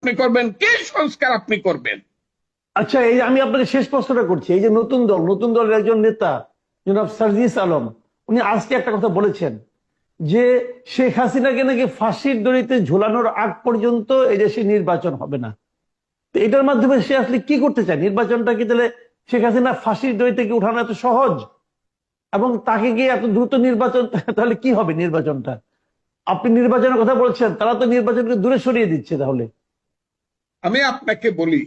আপনি করবেন, কি সংস্কার আপনি করবেন? আচ্ছা, এই আমি আপনাকে শেষ প্রশ্নটা করছি। এই যে নতুন দলের একজন নেতা জনাব সার্জিস আলম, উনি আজকে একটা কথা বলেছেন যে শেখ হাসিনাকে নাকি ফাঁসির দড়িতে ঝোলানোর আগ পর্যন্ত এই দেশে নির্বাচন হবে না। তো এটার মাধ্যমে সে আসলে কি করতে চায়? নির্বাচনটা কি তাহলে শেখ হাসিনা ফাঁসির দড়ি থেকে উঠানো এত সহজ, এবং তাকে গিয়ে এত দ্রুত নির্বাচন তাহলে কি হবে নির্বাচনটা? আপনি নির্বাচনের কথা বলছেন, তারা তো নির্বাচনকে দূরে সরিয়ে দিচ্ছে তাহলে। আমি আপনাকে বলি,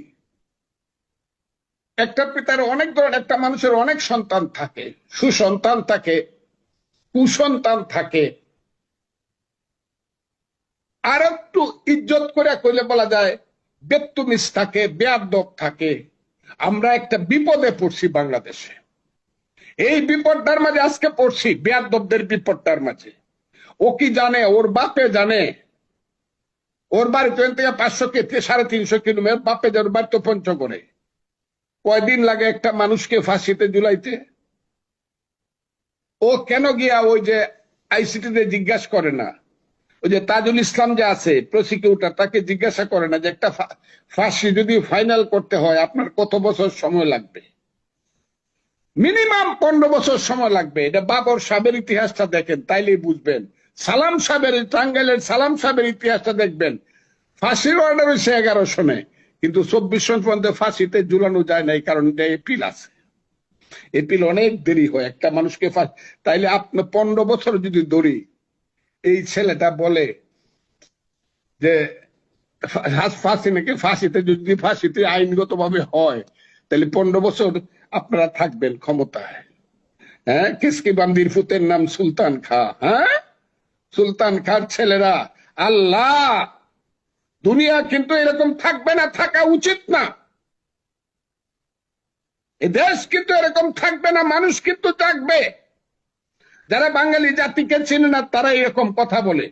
একটা পিতার অনেক ধরনের, একটা মানুষের অনেক সন্তান থাকে, সুসন্তান থাকে, কুসন্তান থাকে। আর একটু ইজ্জত করে কইলে বলা যায় বেত্তুমিস থাকে, বেয়াদব থাকে। আমরা একটা বিপদে পড়ছি বাংলাদেশে। এই বিপদটার মাঝে আজকে পড়ছি, বেয়াদবদের বিপদটার মাঝে। ও কি জানে? ওর বাপে জানে। ওর বাড়ি থেকে 500 350 কিলোমিটার, বাপে যার বাড়ি তো পঞ্চগড়ে। কয়দিন লাগে একটা মানুষকে ফাঁসিতে ঝুলাইতে? ও কেন গিয়া ওই যে আইসিটিতে জিজ্ঞাসা করে না? ওই যে তাজুল ইসলাম যে আছে প্রসিকিউটর, তাকে জিজ্ঞাসা করে না যে একটা ফাঁসি যদি ফাইনাল করতে হয় আপনার কত বছর সময় লাগবে? মিনিমাম 15 বছর সময় লাগবে। এটা বাবর সাহেবের ইতিহাসটা দেখেন, তাইলেই বুঝবেন। সালাম সাহেবের, টাঙ্গাইলের সালাম সাহেবের ইতিহাসটা দেখবেন। ফাঁসির অর্ডার হয়েছে 11 সনে, কিন্তু 24 সন পর্যন্ত ফাঁসিতে ঝুলানো যায় না, এই কারণে এপিল আছে। এপিল অনেক দেরি হয় একটা মানুষকে। তাইলে আপনি 15 বছর যদি ধরি, এই ছেলেটা বলে যে ফাঁসি নাকি, ফাঁসিতে আইনগত ভাবে হয়, তাহলে 15 বছর আপনারা থাকবেন ক্ষমতায়। হ্যাঁ, কিসকি বান্দির ফুতের নাম সুলতান খা। হ্যাঁ, সুলতান খার ছেলেরা। আল্লাহ, দুনিয়া কিন্তু এরকম থাকবে না, থাকা উচিত না। এ দেশ কিন্তু এরকম থাকবে না, মানুষ কিন্তু থাকবে। যারা বাঙালি জাতিকে চিনে না তারা এরকম কথা বলে।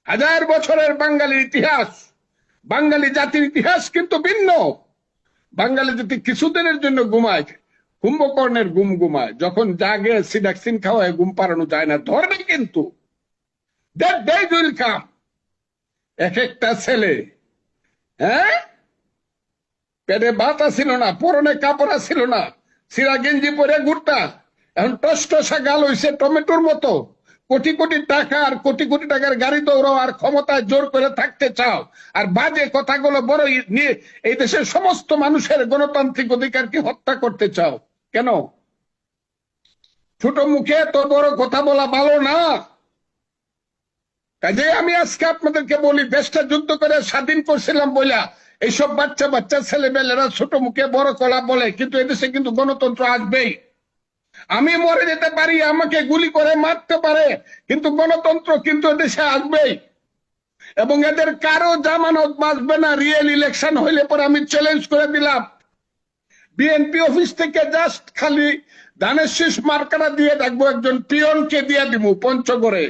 1000 বছরের বাঙালির ইতিহাস, বাঙালি জাতির ইতিহাস কিন্তু ভিন্ন। বাঙালি জাতি কিছুদিনের জন্য ঘুমায়, কুম্ভকর্ণের ঘুম ঘুমায়, যখন জাগে সিডাক্সিন খাওয়ায় ঘুম পাড়ানো যায় না, ধরবে কিন্তু। That day will come. এক একটা ছেলে, হ্যাঁ, পেটে ভাত ছিল না, পরনে কাপড় ছিল না, সিরা গেঞ্জি পরে ঘুরতা, এখন টসটসা গাল হইছে টমেটোর মতো। কোটি কোটি টাকা আর কোটি কোটি টাকার গাড়ি দৌড়াও, আর ক্ষমতায় জোর করে থাকতে চাও, আর বাজে কথাগুলো বড় নিয়ে এই দেশের সমস্ত মানুষের গণতান্ত্রিক অধিকারকে হত্যা করতে চাও কেন? ছোট মুখে তো বড় কথা বলা ভালো না। কাজে আমি আজকে আপনাদেরকে বলি, দেশটা যুদ্ধ করে স্বাধীন করছিলাম বইলা এইসব বাচ্চা বাচ্চা ছেলেমেয়েরা ছোট মুখে বড় কলা বলে, কিন্তু এদেশে কিন্তু গণতন্ত্র আসবেই। আমি মরে যেতে পারি, আমাকে গুলি করে মারতে পারে, কিন্তু গণতন্ত্র কিন্তু এদেশে আসবেই। এবং এদের কারো জামানত বাঁচবে না। রিয়েল ইলেকশন হইলে পরে আমি চ্যালেঞ্জ করে দিলাম, বিএনপি অফিস থেকে জাস্ট খালি ধানের শীষ মার্কাটা দিয়ে রাখবো, একজন পিয়নকে দিয়ে দিব পঞ্চগড়ে,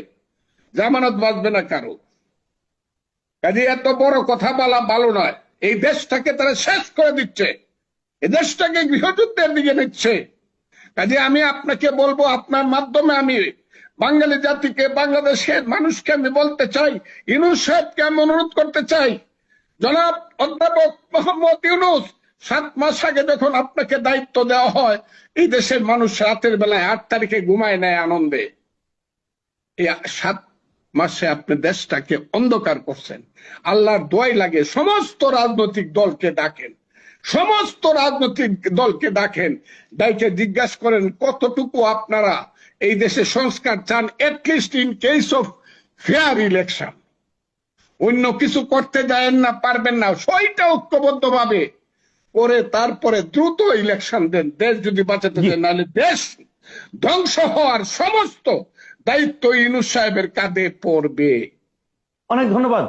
জামানত বাঁচবে না কারো। কাজে এত বড় কথা বলা ভালো নয়। এই দেশটাকে তারা শেষ করে দিচ্ছে, এই দেশটাকে গৃহযুদ্ধের দিকে নিচ্ছে। কাজে আমি আপনাকে বলবো, আপনার মাধ্যমে আমি বাঙালি জাতিকে, বাংলাদেশের মানুষকে আমি বলতে চাই, ইউনূস সাহেবকে আমি অনুরোধ করতে চাই, জনাব অধ্যাপক মোহাম্মদ ইউনূস, 7 মাস আগে যখন আপনাকে দায়িত্ব দেওয়া হয়, এই দেশের মানুষ রাতের বেলায় 8 তারিখে ঘুমায় নেয় আনন্দে। এই 7 মাসে আপনি দেশটাকে অন্ধকার করছেন। আল্লাহর দোয়াই লাগে, সমস্ত রাজনৈতিক দলকে ডাকেন, সমস্ত রাজনৈতিক দলকে ডাকেন, ডাইকে জিজ্ঞাসা করেন কতটুকু আপনারা এই দেশে সংস্কার চান, at least in case of fair election. অন্য কিছু করতে যায়েন না, পারবেন না, সইটা ঐক্যবদ্ধ ভাবে করে তারপরে দ্রুত ইলেকশন দেন, দেশ যদি বাঁচাতে চান। নাহলে দেশ ধ্বংস হওয়ার সমস্ত দায়িত্ব ইউনূস সাহেবের কাঁধে পড়বে। অনেক ধন্যবাদ।